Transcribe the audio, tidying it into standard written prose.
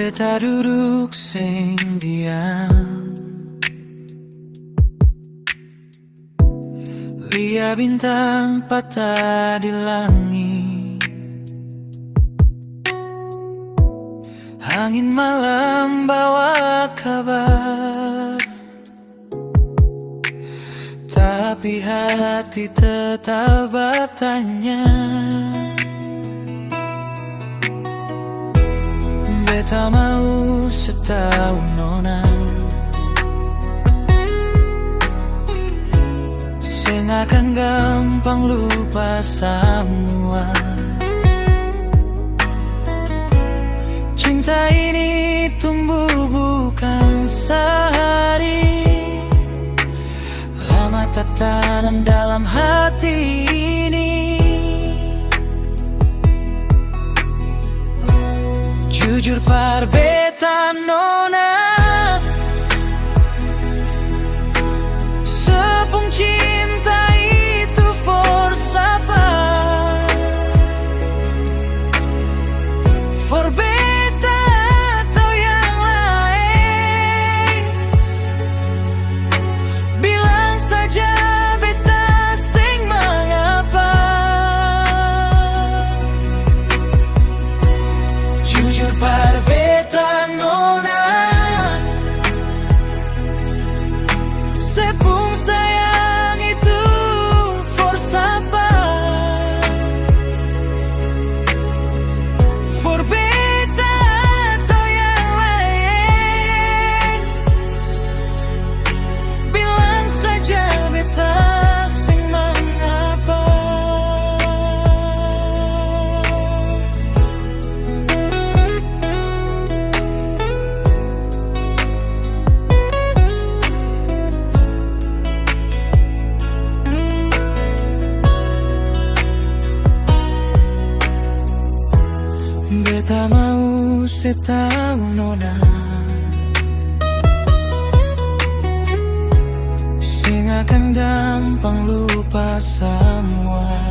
Beta duduk sing diam, lihat bintang patah di langit. Angin malam bawa kabar, tapi hati tetap bertanya. Beta mau setahun nona, sing akan gampang lupa semua. Cinta ini tumbuh bukan sehari, lama tertanam dalam hati ini. Jujur par beta nona, sepung cinta itu for siapa? For beta atau yang lain? Bilang saja beta sing mengapa. Jujur par beta nona, sepung sayang itu for siapa? For beta atau yang lain? Bilang saja beta sing mengapa. Beta mau setahun nona, sing akan gampang lupa semua.